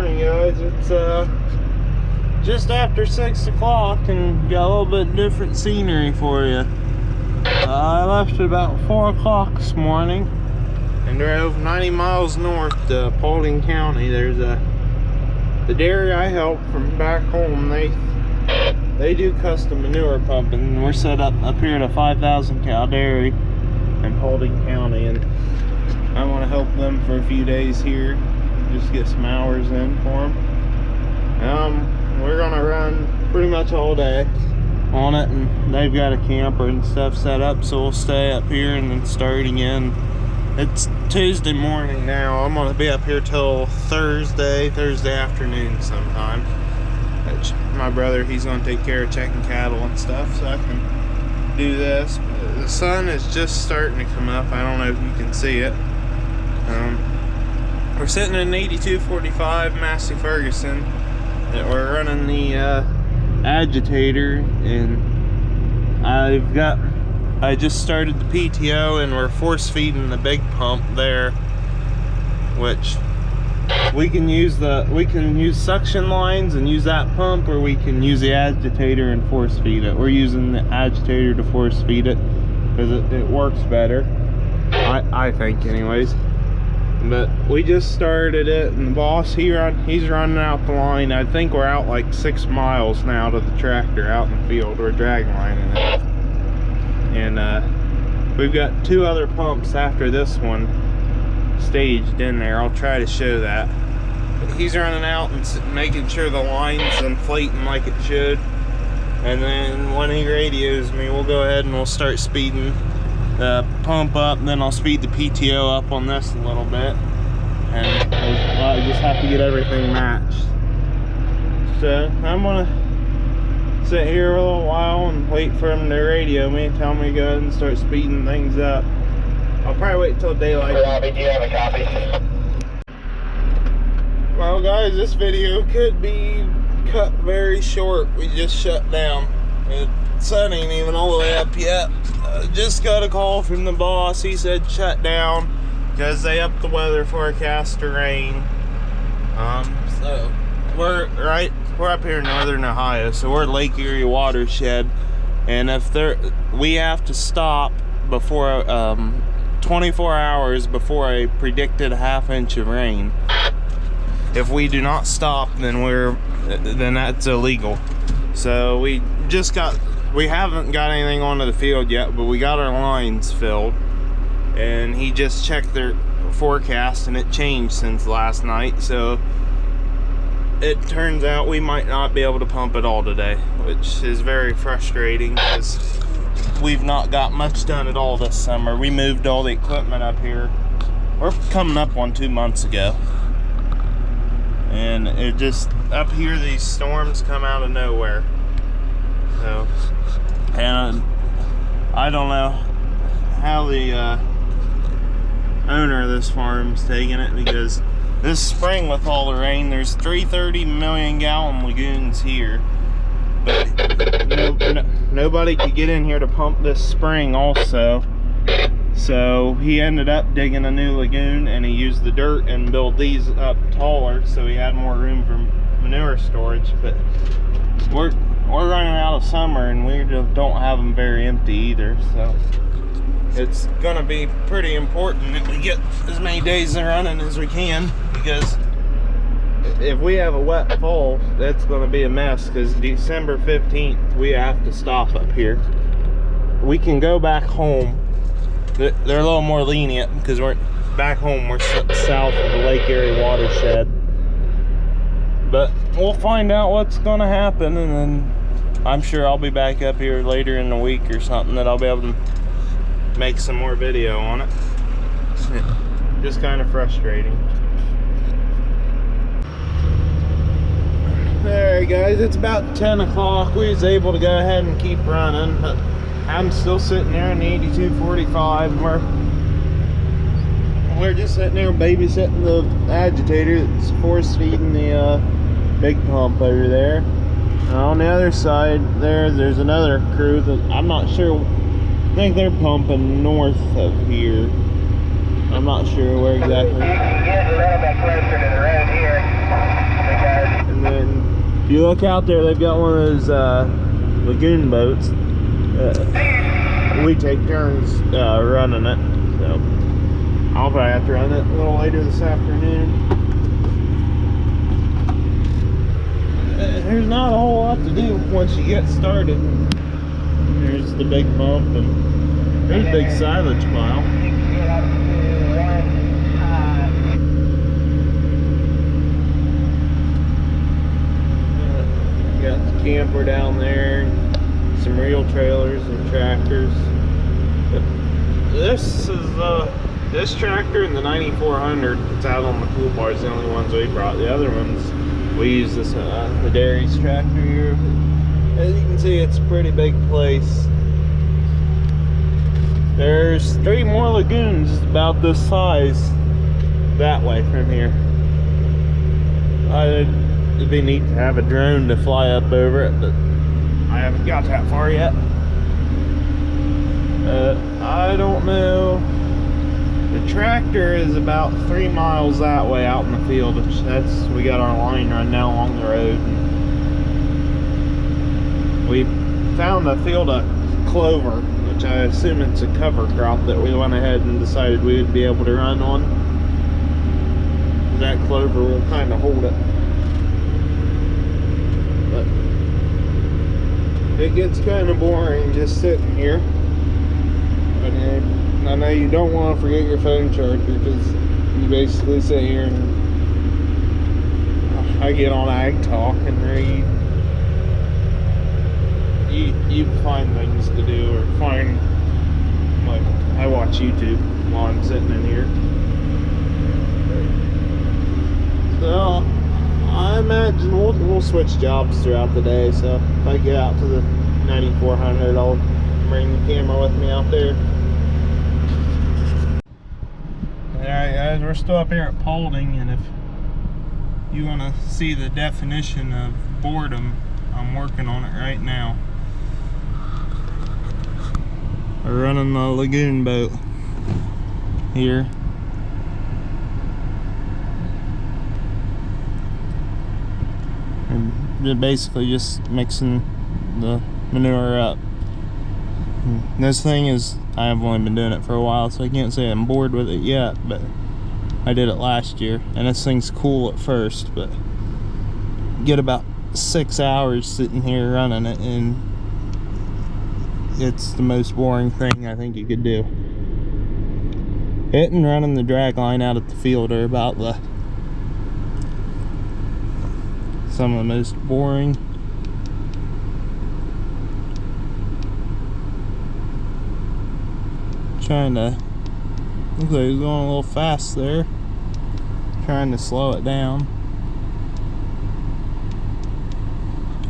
morning, guys. It's just after 6 o'clock and got a little bit different scenery for you. I left at about 4 o'clock this morning and drove 90 miles north to Paulding County. There's the dairy I help from back home. They do custom manure pumping. We're set up here at a 5,000 cow dairy in Paulding County, and I want to help them for a few days here, just get some hours in for them. We're gonna run pretty much all day on it, and they've got a camper and stuff set up, so we'll stay up here and then start again. It's Tuesday morning now. I'm gonna be up here till Thursday afternoon sometime. My brother, he's gonna take care of checking cattle and stuff, so I can do this. The sun is just starting to come up. I don't know if you can see it. We're sitting in an 8245 Massey Ferguson. We're running the agitator, and I just started the PTO, and we're force feeding the big pump there, which we can use suction lines and use that pump, or we can use the agitator and force feed it. We're using the agitator to force feed it because it works better, I think anyways. But we just started it, and the boss he's running out the line. I think we're out like 6 miles now to the tractor out in the field. We're drag lining it, and we've got 2 other pumps after this one staged in there. I'll try to show that. But he's running out and making sure the line's inflating like it should, and then when he radios me, we'll go ahead and we'll start speeding the pump up, and then I'll speed the PTO up on this a little bit, and I just have to get everything matched. So I'm gonna sit here a little while and wait for him to radio me and tell me to go ahead and start speeding things up. I'll probably wait until daylight. Robbie, do you have a copy? Well guys, this video could be cut very short. We just shut down. The sun ain't even all the way up yet. Just got a call from the boss. He said shut down because they upped the weather forecast to rain. So we're up here in northern Ohio, so we're Lake Erie watershed, and we have to stop before 24 hours before a predicted ½ inch of rain. If we do not stop, then that's illegal. So we haven't got anything onto the field yet, but we got our lines filled, and he just checked their forecast and it changed since last night, so it turns out we might not be able to pump at all today, which is very frustrating because we've not got much done at all this summer. We moved all the equipment up here. We're coming up on 2 months ago, and it just up here, these storms come out of nowhere. So, and I don't know how the owner of this farm's taking it, because this spring with all the rain, there's 330 million gallon lagoons here, but nobody could get in here to pump this spring also. So he ended up digging a new lagoon, and he used the dirt and built these up taller so he had more room for manure storage. But we're running out of summer, and we don't have them very empty either, so it's gonna be pretty important that we get as many days of running as we can, because if we have a wet fall, that's gonna be a mess, because December 15th we have to stop up here. We can go back home. They're a little more lenient because we're back home, we're south of the Lake Erie watershed. But we'll find out what's gonna happen, and then I'm sure I'll be back up here later in the week or something that I'll be able to make some more video on it. Just kind of frustrating. Alright guys, it's about 10 o'clock. We was able to go ahead and keep running, but I'm still sitting there in the 8245, and we're just sitting there babysitting the agitator that's force feeding the big pump over there. On the other side there's another crew that I'm not sure. I think they're pumping north of here. I'm not sure where exactly. Get a little bit closer to the road here. If you look out there, they've got one of those lagoon boats. We take turns running it, so I'll probably have to run it a little later this afternoon. There's not a whole lot to do once you get started. There's the big bump, and there's a big silage pile. Got the camper down there, some real trailers and tractors. But this is this tractor and the 9400 that's out on the pool bar is the only ones we brought. The other ones we use this the Dairies tractor here. As you can see, it's a pretty big place. There's 3 more lagoons about this size that way from here. It'd be neat to have a drone to fly up over it, but I haven't got that far yet. I don't know. The tractor is about 3 miles that way out in the field. We got our line run now along the road. We found a field of clover, which I assume it's a cover crop that we went ahead and decided we would be able to run on. That clover will kind of hold it. But it gets kind of boring just sitting here. But I know you don't want to forget your phone charger, because you basically sit here and I get on Ag Talk and read. You find things to do, or find, like, I watch YouTube while I'm sitting in here. So I imagine we'll switch jobs throughout the day. So if I get out to the 9400, I'll bring the camera with me out there. Alright guys, we're still up here at Paulding, and if you want to see the definition of boredom, I'm working on it right now. We're running the lagoon boat here. And basically just mixing the manure up. And this thing is, I've only been doing it for a while, so I can't say I'm bored with it yet, but I did it last year, and this thing's cool at first, but get about 6 hours sitting here running it, and it's the most boring thing I think you could do. It and running the drag line out at the field are about some of the most boring. Trying to, looks like he's going a little fast there. Trying to slow it down.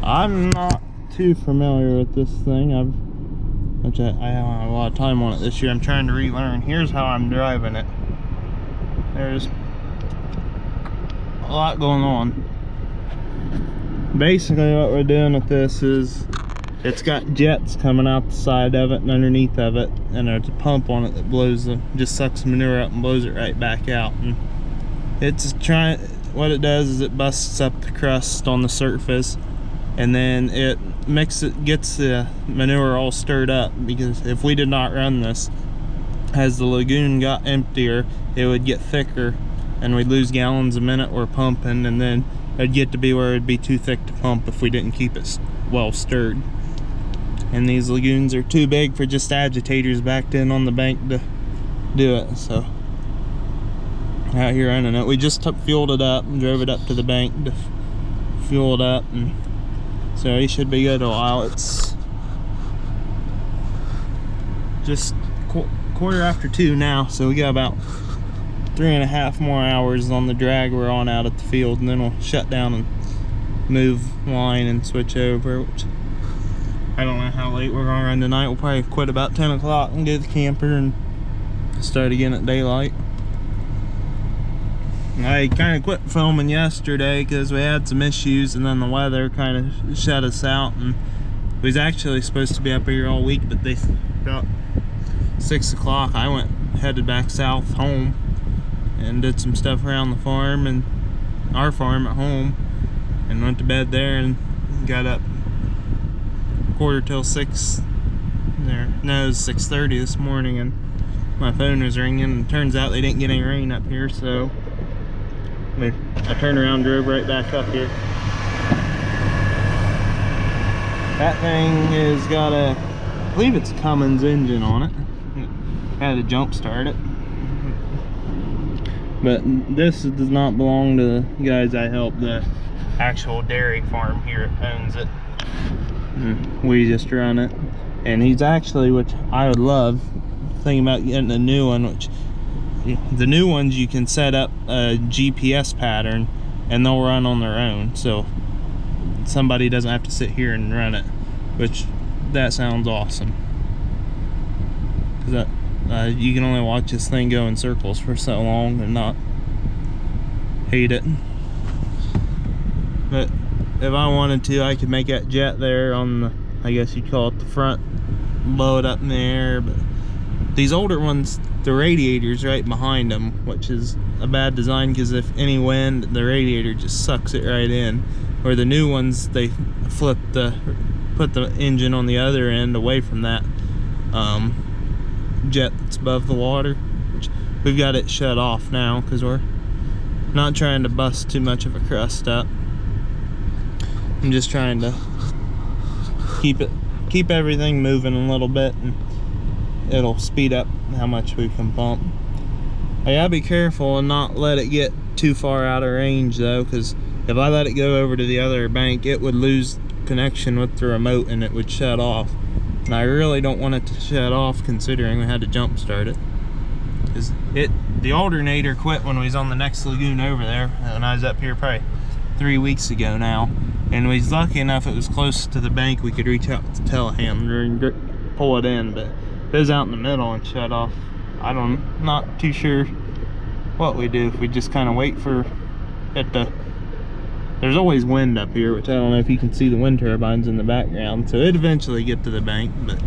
I'm not too familiar with this thing. I haven't had a lot of time on it this year. I'm trying to relearn. Here's how I'm driving it. There's a lot going on. Basically what we're doing with this is, it's got jets coming out the side of it and underneath of it, and there's a pump on it that just sucks the manure up and blows it right back out. And what it does is it busts up the crust on the surface, and then it gets the manure all stirred up, because if we did not run this, as the lagoon got emptier, it would get thicker and we'd lose gallons a minute we're pumping, and then it'd get to be where it'd be too thick to pump if we didn't keep it well stirred. And these lagoons are too big for just agitators backed in on the bank to do it, so out here running it. We just fueled it up and drove it up to the bank to fuel it up, and so he should be good a while. It's just 2:15 now, so we got about 3.5 more hours on the drag we're on out at the field, and then we'll shut down and move line and switch over, which I don't know how late we're gonna run tonight. We'll probably quit about 10 o'clock and get the camper and start again at daylight. I kind of quit filming yesterday because we had some issues, and then the weather kind of shut us out, and we was actually supposed to be up here all week, but about 6 o'clock I headed back south home and did some stuff around the farm and our farm at home, and went to bed there and got up 6:15 there. No, it was 6:30 this morning, and my phone was ringing, and it turns out they didn't get any rain up here, so I turned around, drove right back up here. That thing has got a, I believe it's Cummins engine on it. Had to jump start it. But this does not belong to the guys I help. The actual dairy farm here owns it. We just run it. And he's actually, which I would love, thinking about getting a new one, which the new ones you can set up a GPS pattern and they'll run on their own, so somebody doesn't have to sit here and run it, which that sounds awesome. Because you can only watch this thing go in circles for so long and not hate it. But if I wanted to, I could make that jet there on the, I guess you'd call it the front, blow it up in the air. But these older ones, the radiator's right behind them, which is a bad design, because if any wind, the radiator just sucks it right in. Where the new ones, they put the engine on the other end away from that jet that's above the water. Which we've got it shut off now because we're not trying to bust too much of a crust up. I'm just trying to keep everything moving a little bit, and it'll speed up how much we can pump. I gotta be careful and not let it get too far out of range though, because if I let it go over to the other bank, it would lose connection with the remote and it would shut off. And I really don't want it to shut off, considering we had to jump start it. Because the alternator quit when we was on the next lagoon over there, and I was up here probably 3 weeks ago now. And we was lucky enough it was close to the bank, we could reach out with the telehandler and pull it in, but it was out in the middle and shut off. Not too sure what we do, if we just kind of wait for it to, there's always wind up here, which I don't know if you can see the wind turbines in the background, so it'd eventually get to the bank. But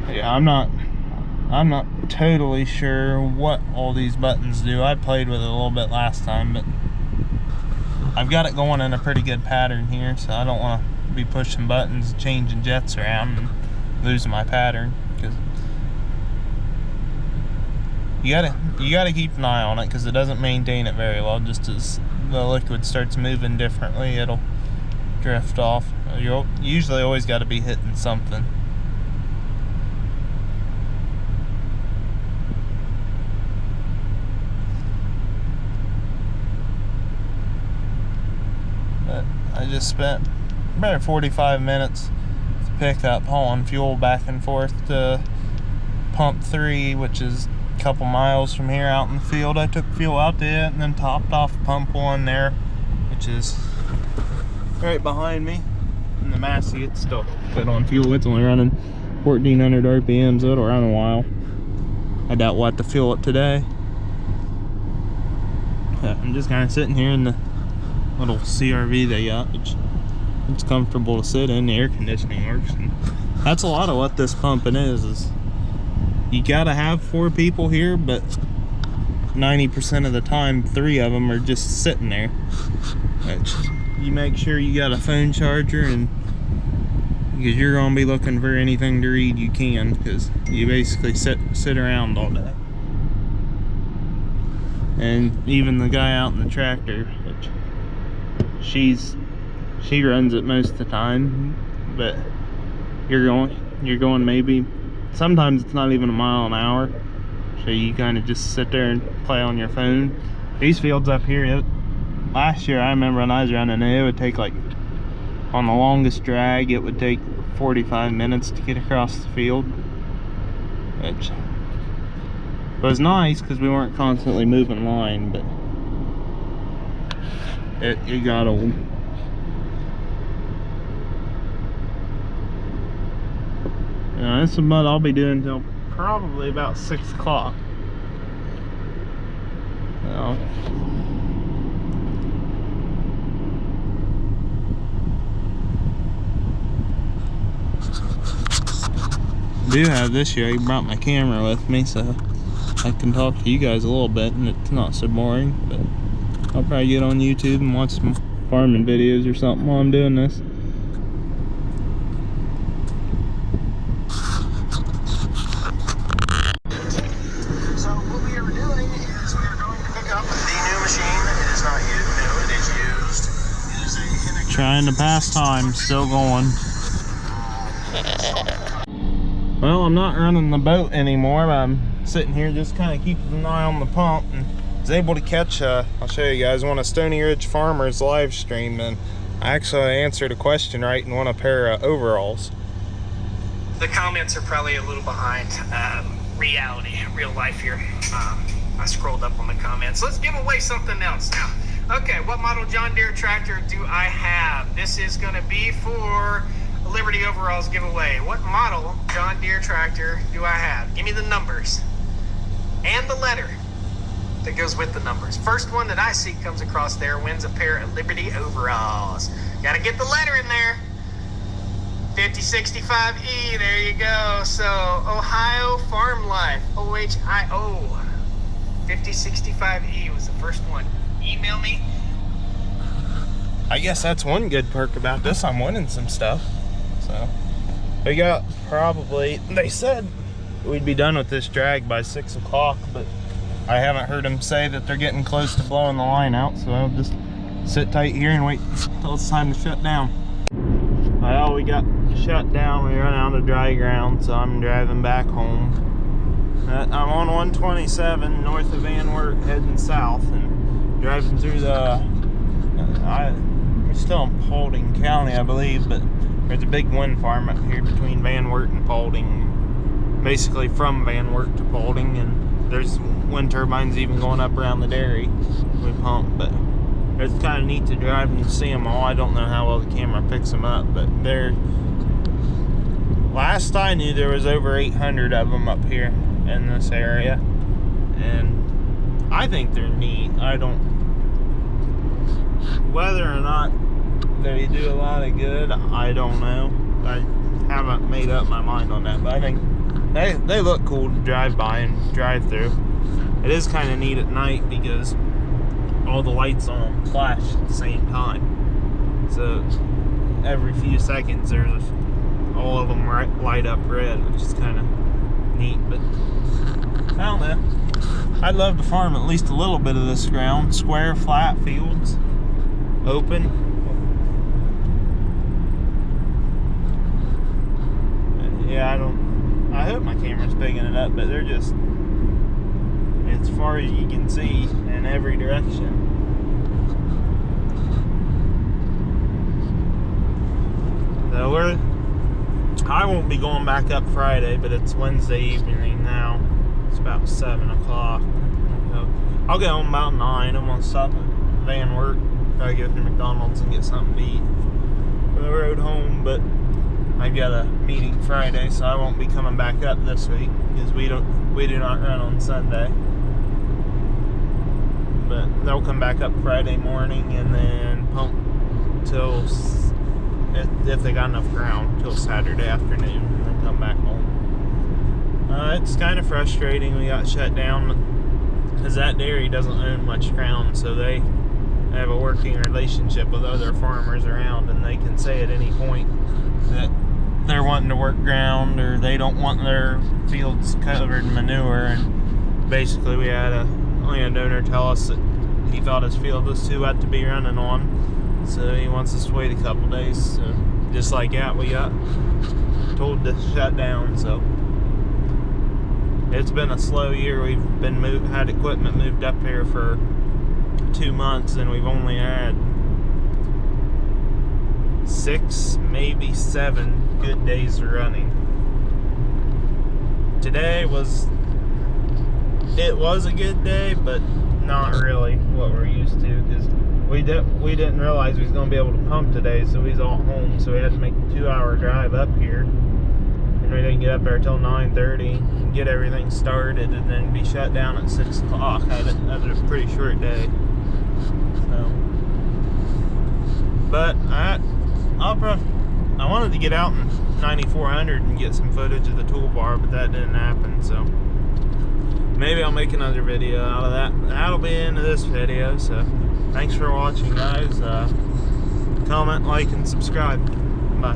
yeah, I'm not totally sure what all these buttons do. I played with it a little bit last time, but I've got it going in a pretty good pattern here, so I don't want to be pushing buttons, changing jets around, and losing my pattern. Because you gotta keep an eye on it, because it doesn't maintain it very well. Just as the liquid starts moving differently, it'll drift off. You usually always got to be hitting something. But I just spent about 45 minutes to pick up, hauling fuel back and forth to pump 3, which is a couple miles from here out in the field. I took fuel out to it and then topped off pump 1 there, which is right behind me. And the Massey, it's still good on fuel. It's only running 1400 RPM, so it'll run a while. I doubt we'll have to fuel it today. But I'm just kind of sitting here in the little CRV they got, which it's comfortable to sit in. The air conditioning works, and that's a lot of what this pumping is you gotta have 4 people here, but 90% of the time 3 of them are just sitting there. Which you make sure you got a phone charger, and because you're gonna be looking for anything to read you can, because you basically sit around all day. And even the guy out in the tractor, which she runs it most of the time, but you're going maybe, sometimes it's not even a mile an hour, so you kind of just sit there and play on your phone. These fields up here, last year I remember when I was running it would take, like, on the longest drag it would take 45 minutes to get across the field, which was nice because we weren't constantly moving line, but it got old. This is what I'll be doing until probably about 6 o'clock. So, I do have this year. I brought my camera with me, so I can talk to you guys a little bit and it's not so boring, but I'll probably get on YouTube and watch some farming videos or something while I'm doing this. So what we are doing is we are going to pick up the new machine. It is not new, it is used. It is a Hennig. Trying to pass time, still going. Well, I'm not running the boat anymore, but I'm sitting here just kind of keeping an eye on the pump, and was able to catch, I'll show you guys, one of Stony Ridge Farmers live stream, and I actually answered a question right and won a pair of overalls. The comments are probably a little behind reality, real life here. I scrolled up on the comments. Let's give away something else now. Okay, what model John Deere tractor do I have? This is going to be for Liberty Overalls giveaway. What model John Deere tractor do I have? Give me the numbers and the letter that goes with the numbers. First one that I see comes across there wins a pair of Liberty Overalls. Gotta get the letter in there. 5065E, there you go. So Ohio Farm Life, OHIO. 5065E was the first one. Email me. I guess that's one good perk about this. I'm winning some stuff. So we got probably, they said we'd be done with this drag by 6 o'clock, but I haven't heard them say that they're getting close to blowing the line out, so I'll just sit tight here and wait until it's time to shut down. Well, we got shut down, we run out of dry ground, so I'm driving back home. I'm on 127 north of Van Wert heading south, and driving through the, we're still in Paulding County, I believe, but there's a big wind farm up here between Van Wert and Paulding, basically from Van Wert to Paulding, and there's wind turbines even going up around the dairy we pump, but it's kind of neat to drive and see them all. I don't know how well the camera picks them up, but they're, last I knew there was over 800 of them up here in this area, and I think they're neat. I don't, whether or not they do a lot of good, I don't know. I haven't made up my mind on that, but I think they look cool to drive by and drive through. It is kind of neat at night because all the lights on them flash at the same time. So every few seconds there's all of them light up red, which is kind of neat. But I don't know. I'd love to farm at least a little bit of this ground. Square, flat fields, open. Yeah, I hope my camera's picking it up, but they're just as far as you can see in every direction. So I won't be going back up Friday, but it's Wednesday evening now. It's about 7 o'clock. I'll get home about 9. I'm gonna stop at Van Wert, probably go through McDonald's and get something to eat for the road home, but I've got a meeting Friday, so I won't be coming back up this week because we do not run on Sunday. But they'll come back up Friday morning and then pump till, if they got enough ground, till Saturday afternoon, and then come back home. It's kind of frustrating we got shut down because that dairy doesn't own much ground, so they have a working relationship with other farmers around, and they can say at any point that they're wanting to work ground or they don't want their fields covered in manure. And basically we had a landowner tell us that he thought his field was too wet to be running on, so he wants us to wait a couple days. So just like that, we got told to shut down. So it's been a slow year. We've been had equipment moved up here for 2 months, and we've only had 6, maybe 7 good days of running. Today was a good day, but not really what we're used to, because we didn't realize we was going to be able to pump today, so we was all home, so we had to make a 2-hour drive up here, and we didn't get up there till 9:30 and get everything started, and then be shut down at 6 o'clock. That was a pretty short day. So, but I wanted to get out in 9400 and get some footage of the toolbar, but that didn't happen. So maybe I'll make another video out of that. That'll be the end of this video. So thanks for watching, guys. Comment, like, and subscribe. Bye.